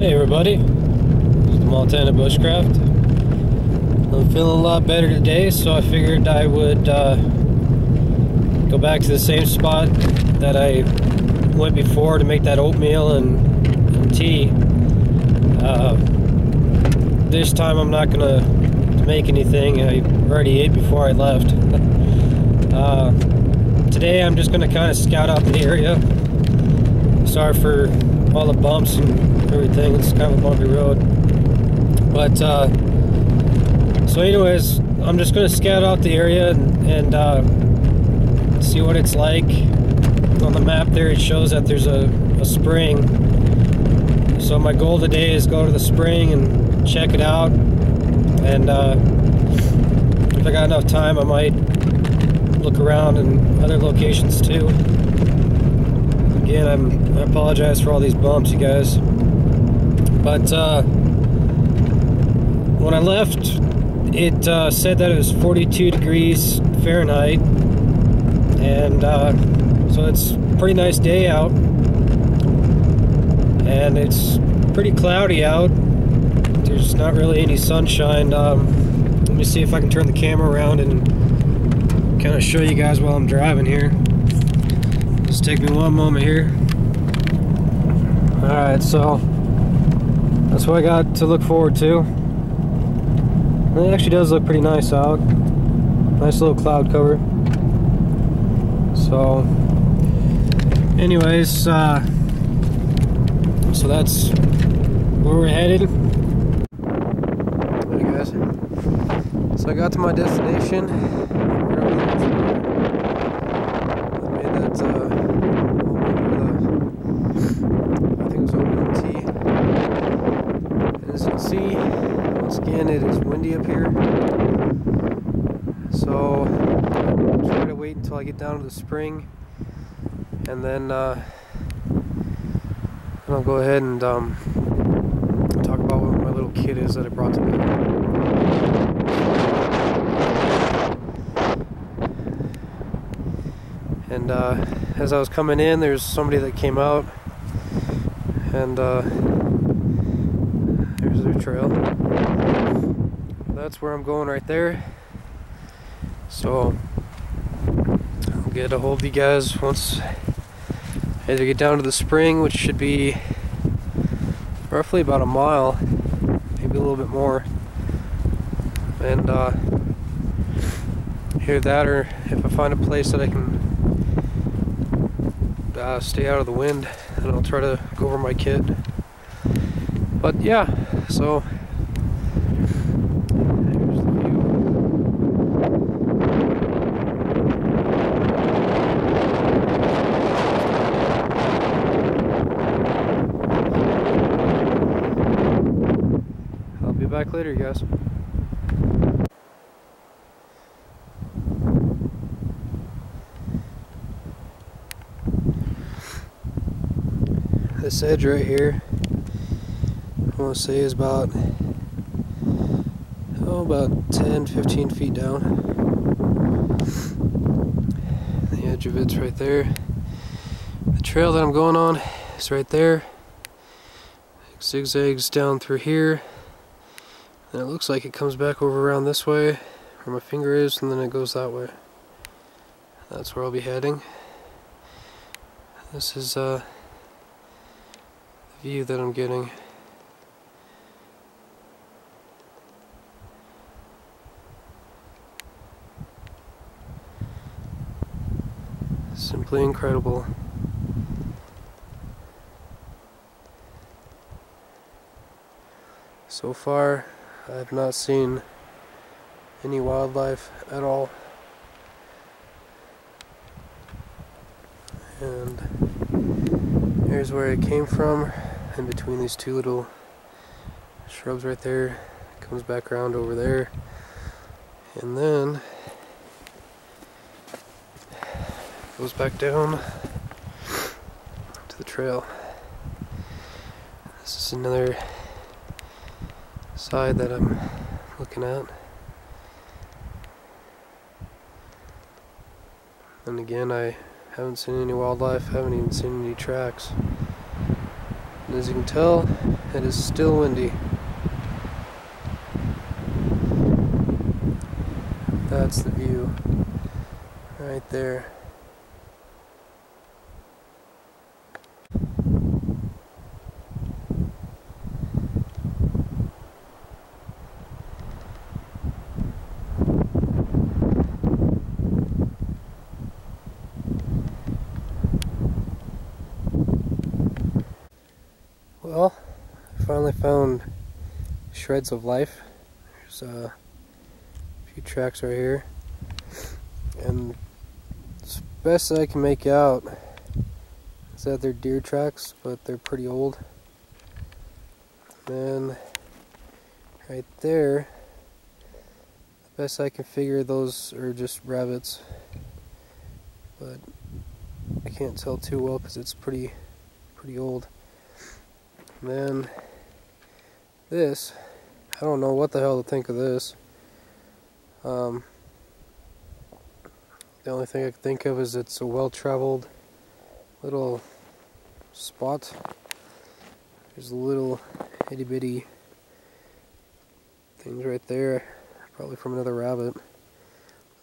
Hey everybody, it's the Montana Bushcraft. I'm feeling a lot better today, so I figured I would go back to the same spot that I went before to make that oatmeal and tea. This time I'm not gonna make anything. I already ate before I left. Today I'm just gonna kind of scout out the area. Sorry for all the bumps and everything. It's kind of a bumpy road, but so anyways, I'm just gonna scout out the area and see what it's like. On the map there it shows that there's a spring, so my goal today is go to the spring and check it out, and if I got enough time I might look around in other locations too. Again, I apologize for all these bumps, you guys. But when I left, it said that it was 42 degrees Fahrenheit, and so it's a pretty nice day out, and it's pretty cloudy out. There's not really any sunshine. Let me see if I can turn the camera around and kind of show you guys while I'm driving here. Just take me one moment here. Alright, so that's what I got to look forward to. It actually does look pretty nice out. Nice little cloud cover. So anyways, so that's where we're headed. Hey guys, so I got to my destination. See, once again it is windy up here, so I'll try to wait until I get down to the spring, and then I'll go ahead and talk about what my little kit is that I brought today. And as I was coming in, there's somebody that came out, and there's their trail. That's where I'm going right there. So I'll get a hold of you guys once I either get down to the spring, which should be roughly about a mile, maybe a little bit more, and hear that, or if I find a place that I can stay out of the wind, then I'll try to go over my kit. But yeah, so here's the view. I'll be back later, you guys. This edge right here, I want to say is about 10-15 feet down. The edge of it's right there. The trail that I'm going on is right there. It zigzags down through here, and it looks like it comes back over around this way where my finger is, and then it goes that way. That's where I'll be heading. This is the view that I'm getting. Simply incredible. So far, I have not seen any wildlife at all. And here's where it came from, in between these two little shrubs right there. It comes back around over there, and then goes back down to the trail. This is another side that I'm looking at. And again, I haven't seen any wildlife, haven't even seen any tracks. As you can tell, it is still windy. That's the view right there. Well, I finally found shreds of life. There's a few tracks right here, and it's best I can make out is that they're deer tracks, but they're pretty old. And right there, the best I can figure, those are just rabbits, but I can't tell too well because it's pretty old. And then this, I don't know what the hell to think of this. The only thing I can think of is it's a well-traveled little spot. There's little itty-bitty things right there, probably from another rabbit.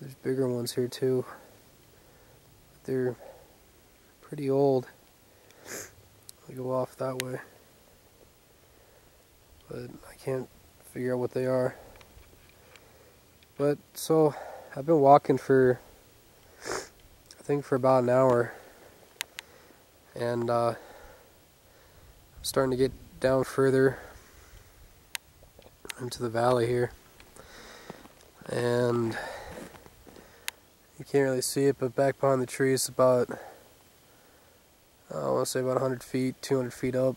There's bigger ones here too. They're pretty old. They go off that way, but I can't figure out what they are. But so I've been walking for, I think, for about an hour, and I'm starting to get down further into the valley here, and you can't really see it, but back behind the trees, about, I want to say about 100 feet, 200 feet up.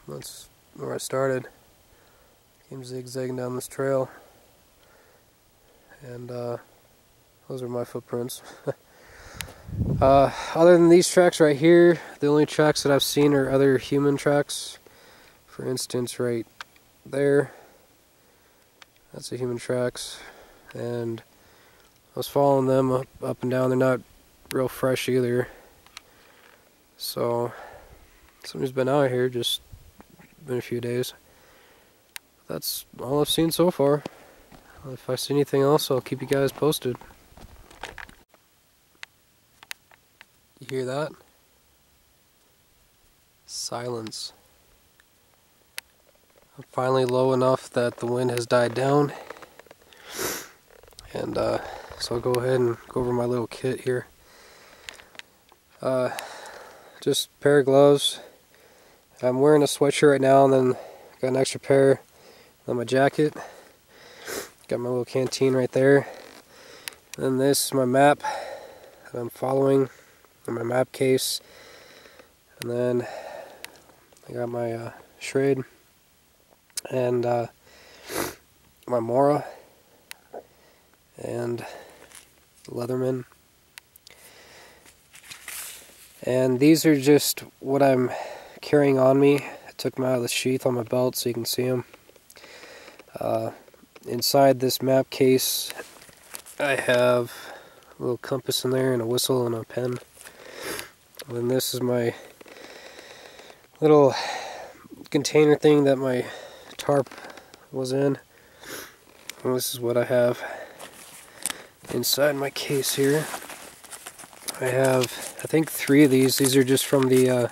That's where I started. Came zigzagging down this trail, and those are my footprints. Other than these tracks right here, the only tracks that I've seen are other human tracks. For instance, right there, that's a human tracks, and I was following them up and down. They're not real fresh either, so somebody's been out here, just been a few days. That's all I've seen so far. If I see anything else, I'll keep you guys posted. You hear that? Silence. I'm finally low enough that the wind has died down, and so I'll go ahead and go over my little kit here. Just a pair of gloves. I'm wearing a sweatshirt right now, and then got an extra pair on my jacket. Got my little canteen right there. And then this is my map that I'm following in my map case. And then I got my Schrade and my Mora and Leatherman. And these are just what I'm carrying on me. I took them out of the sheath on my belt so you can see them. Inside this map case, I have a little compass in there and a whistle and a pen. And then this is my little container thing that my tarp was in. And this is what I have inside my case here. I have, I think, 3 of these. These are just from the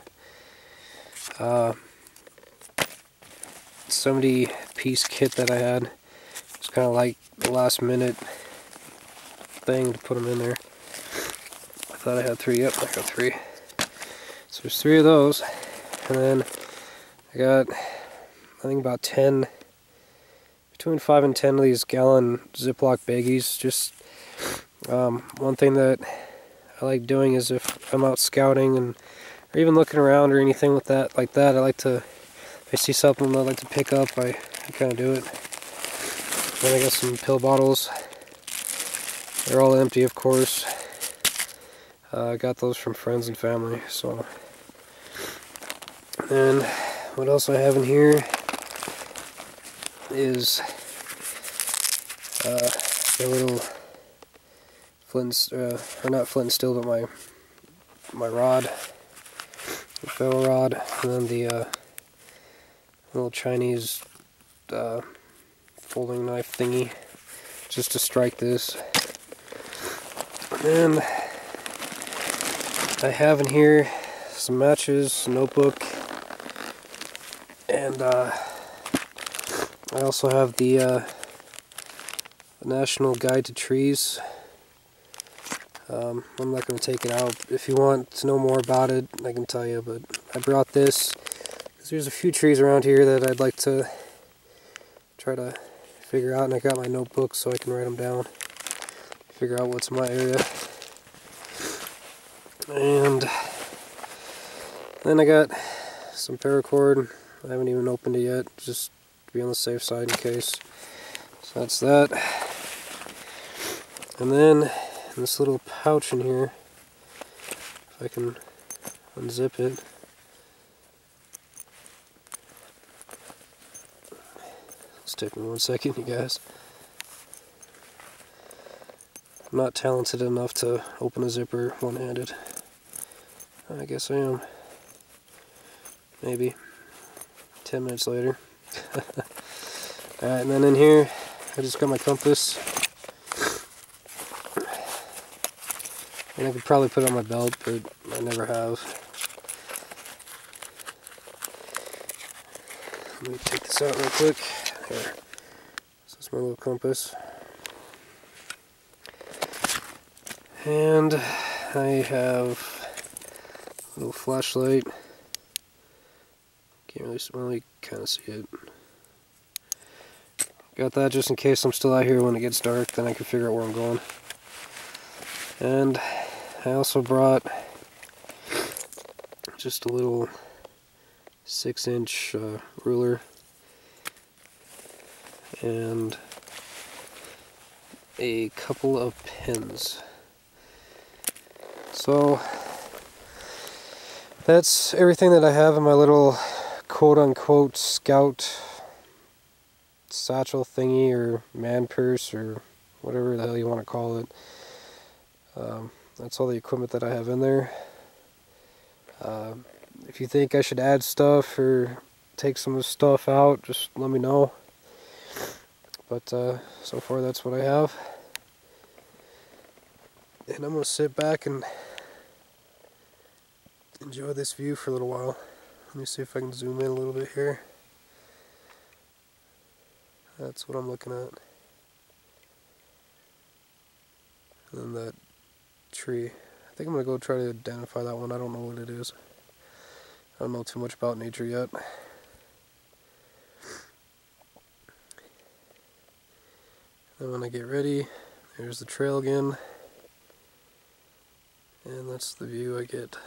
70-piece kit that I had. It's kind of like the last minute thing to put them in there. I thought I had 3. Yep, I got 3. So there's 3 of those. And then I got, I think, about 10, between 5 and 10 of these gallon Ziploc baggies. Just one thing that I like doing is if I'm out scouting and or even looking around or anything with that, like that, I like to, if I see something I like to pick up, I kind of do it. Then I got some pill bottles. They're all empty, of course. I got those from friends and family. So, and what else I have in here is a little flint, or not flint and steel, but my rod, the ferro rod, and then the little Chinese folding knife thingy just to strike this. And I have in here some matches, a notebook, and I also have the National Guide to Trees. I'm not going to take it out. If you want to know more about it, I can tell you, but I brought this because there's a few trees around here that I'd like to try to figure out, and I got my notebook so I can write them down, figure out what's in my area. And then I got some paracord. I haven't even opened it yet, just to be on the safe side in case. So that's that. And then in this little pouch in here, if I can unzip it, it's taking me 1 second, you guys. I'm not talented enough to open a zipper one-handed. I guess I am. Maybe 10 minutes later. Alright, and then in here I just got my compass. And I could probably put it on my belt, but I never have. Let me take this out real quick. Here. This is my little compass. And I have a little flashlight. Can't really kind of see it. Got that just in case I'm still out here when it gets dark, then I can figure out where I'm going. And I also brought just a little 6-inch ruler and a couple of pins. So that's everything that I have in my little quote-unquote scout satchel thingy, or man purse, or whatever the hell you want to call it. That's all the equipment that I have in there. If you think I should add stuff or take some of the stuff out, just let me know. But so far that's what I have. And I'm going to sit back and enjoy this view for a little while. Let me see if I can zoom in a little bit here. That's what I'm looking at. And then that tree. I think I'm going to go try to identify that one. I don't know what it is. I don't know too much about nature yet. And when I get ready, there's the trail again. And that's the view I get.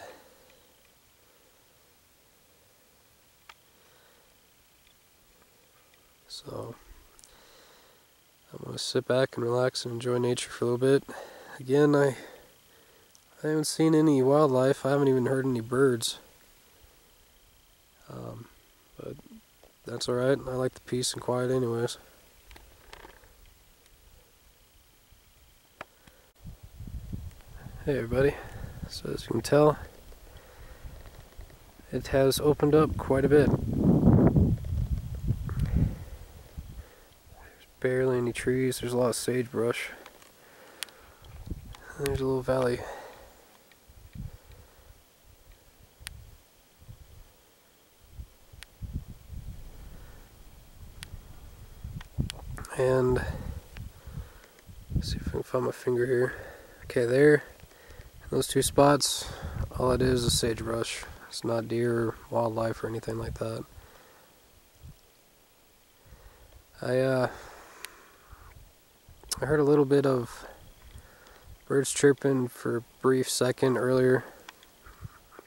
So I'm going to sit back and relax and enjoy nature for a little bit. Again, I haven't seen any wildlife. I haven't even heard any birds. But that's alright. I like the peace and quiet anyways. Hey everybody. So as you can tell, it has opened up quite a bit. Barely any trees. There's a lot of sagebrush. And there's a little valley. And let's see if I can find my finger here. Okay, there. Those two spots, all it is sagebrush. It's not deer or wildlife or anything like that. I heard a little bit of birds chirping for a brief second earlier,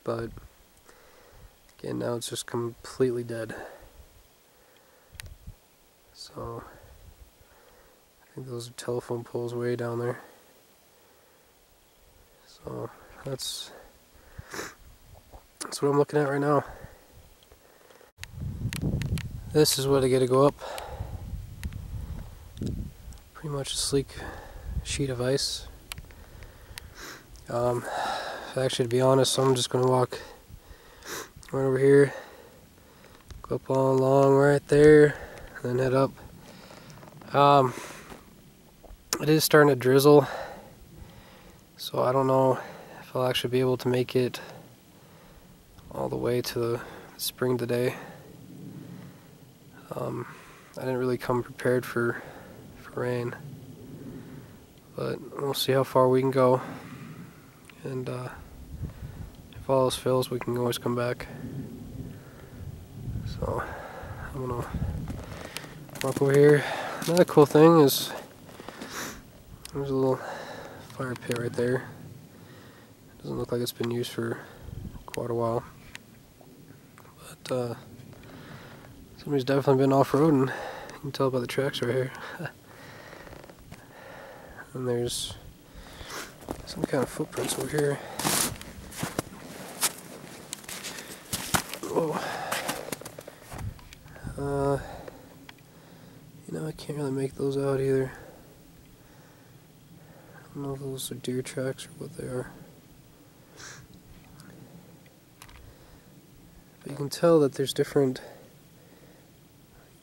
but again now it's just completely dead. So I think those are telephone poles way down there. So that's what I'm looking at right now. This is what I get to go up. Pretty much a sleek sheet of ice. Actually, to be honest, I'm just going to walk right over here, go up all along right there, and then head up. It is starting to drizzle, so I don't know if I'll actually be able to make it all the way to the spring today. I didn't really come prepared for rain, but we'll see how far we can go, and if all else fails, we can always come back. So I'm gonna walk over here. Another cool thing is there's a little fire pit right there. Doesn't look like it's been used for quite a while, but somebody's definitely been off-roading. You can tell by the tracks right here. And there's some kind of footprints over here. Whoa. You know, I can't really make those out either. I don't know if those are deer tracks or what they are. But you can tell that there's different,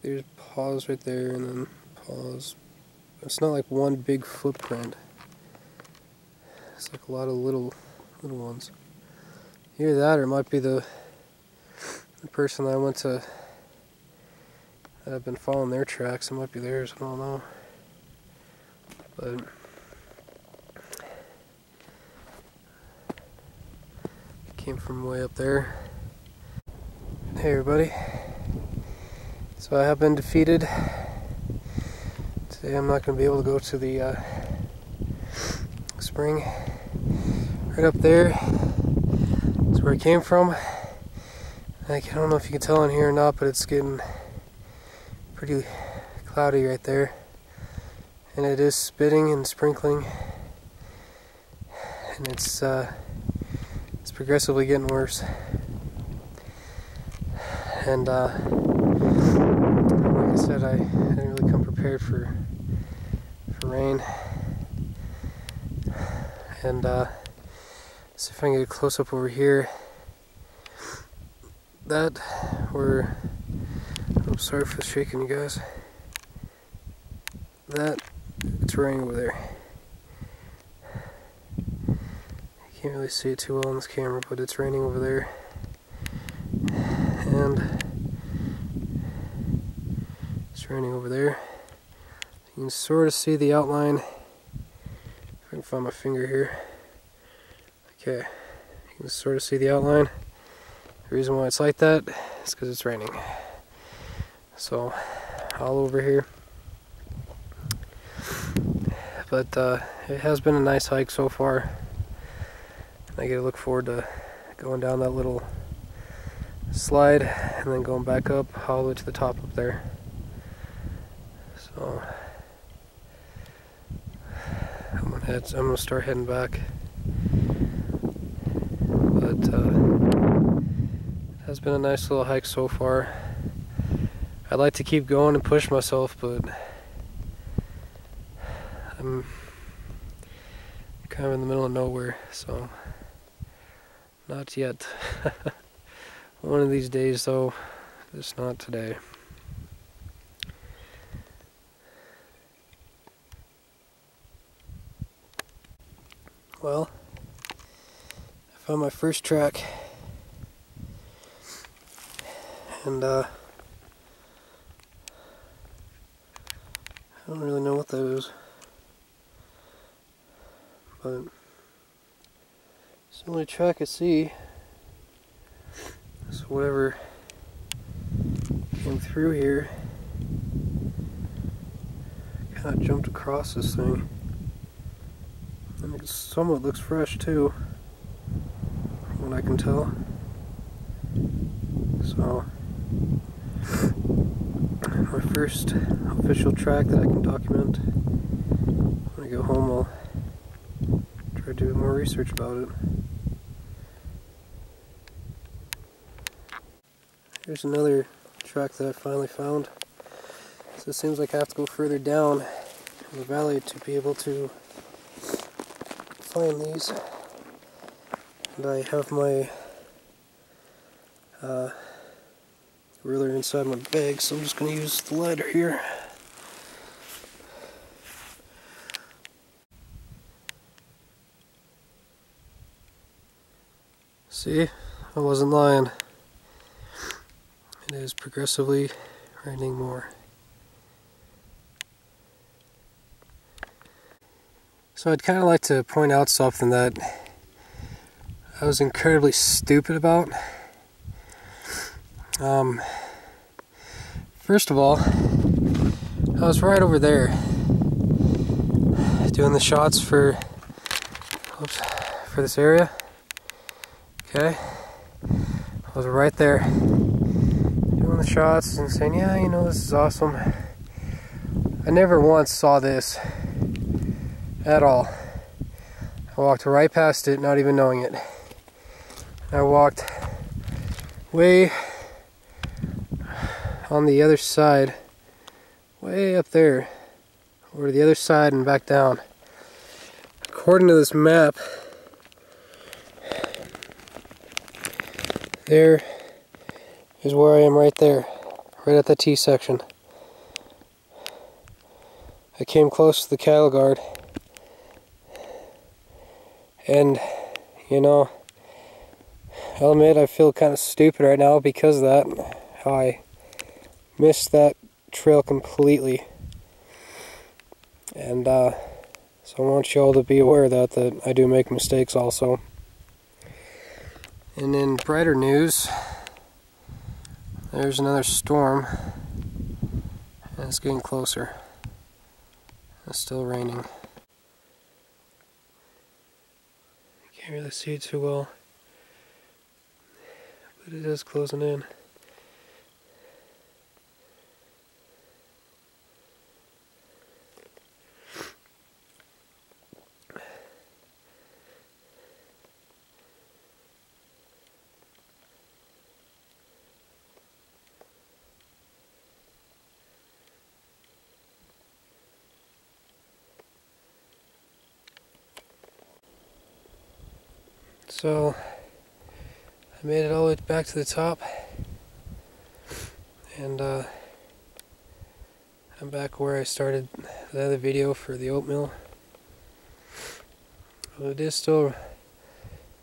there's paws right there and then paws. It's not like one big footprint. It's like a lot of little ones. Either that or it might be the person that I went to, that I've been following their tracks. It might be theirs, I don't know. But it came from way up there. Hey everybody. So I have been defeated. Today I'm not going to be able to go to the spring. Right up there is where I came from. I don't know if you can tell in here or not, but it's getting pretty cloudy right there. And it is spitting and sprinkling. And it's progressively getting worse. And like I said, I didn't really come prepared for rain. And see if I can get a close up over here. That where, I'm sorry for shaking you guys. That, it's raining over there. You can't really see it too well on this camera, but it's raining over there. And it's raining over there. You can sort of see the outline. If I can find my finger here. Okay, you can sort of see the outline. The reason why it's like that is because it's raining. So, all over here. But it has been a nice hike so far. I get to look forward to going down that little slide and then going back up all the way to the top up there. So I'm gonna start heading back. But it has been a nice little hike so far. I'd like to keep going and push myself, but I'm kind of in the middle of nowhere, so not yet. One of these days though, just not today. Well, I found my first track, and I don't really know what that is, but it's the only track I see. So whatever came through here kind of jumped across this thing, and it somewhat looks fresh too, from what I can tell. So my first official track that I can document. When I go home, I'll try to do more research about it. Here's another track that I finally found. So it seems like I have to go further down in the valley to be able to find these. And I have my ruler inside my bag, so I'm just going to use the lighter here. See, I wasn't lying. It is progressively raining more. So I'd kind of like to point out something that I was incredibly stupid about. First of all, I was right over there doing the shots for this area. Okay, I was right there doing the shots and saying, yeah, you know, this is awesome. I never once saw this at all. I walked right past it, not even knowing it. I walked way on the other side, way up there, over to the other side and back down. According to this map, there is where I am right there, right at the T section. I came close to the cattle guard, and you know, I'll admit I feel kind of stupid right now because of that, how I missed that trail completely. And so I want you all to be aware of that I do make mistakes also. And in brighter news, there's another storm, and it's getting closer. It's still raining. Can't really see it too well, but it is closing in. So I made it all the way back to the top, and I'm back where I started the other video for the oatmeal. Well, it is still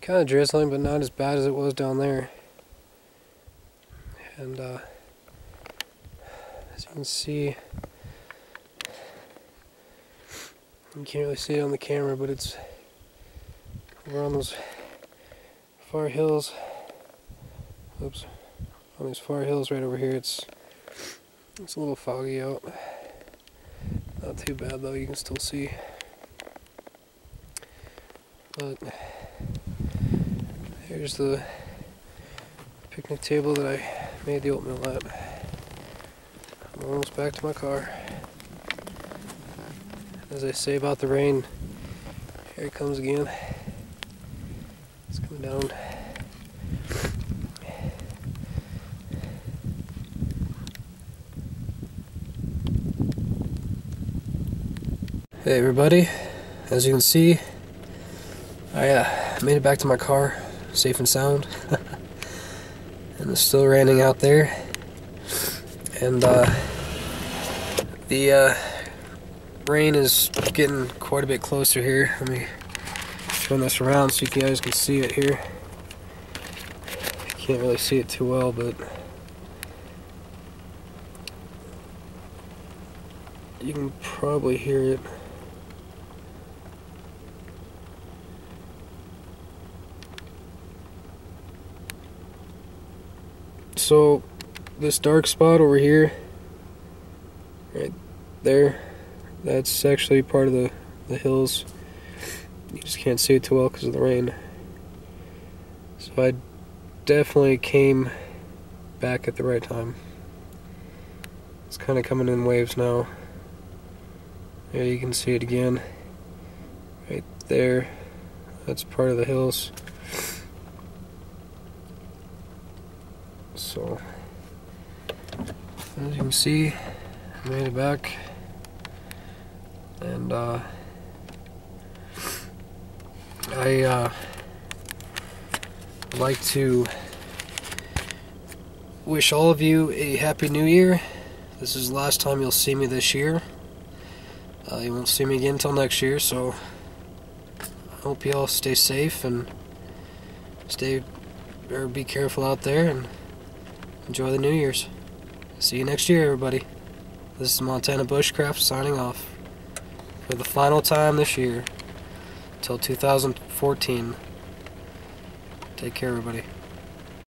kind of drizzling, but not as bad as it was down there. And as you can see, you can't really see it on the camera, but we're on those far hills. Oops. On these far hills right over here, it's a little foggy out. Not too bad though, you can still see. But here's the picnic table that I made the oatmeal at. I'm almost back to my car. As I say about the rain, here it comes again. It's coming down. Hey everybody, as you can see, I made it back to my car safe and sound. And it's still raining out there, and the rain is getting quite a bit closer here. Let me turn this around so you guys can see it here. You can't really see it too well, but you can probably hear it. So this dark spot over here, right there, that's actually part of the hills. You just can't see it too well because of the rain. So I definitely came back at the right time. It's kind of coming in waves now. There you can see it again. Right there. That's part of the hills. So, as you can see, I made it back, and I like to wish all of you a happy new year. This is the last time you'll see me this year. You won't see me again until next year, so I hope you all stay safe and be careful out there and enjoy the New Year's. See you next year, everybody. This is Montana Bushcraft signing off for the final time this year till 2014. Take care, everybody.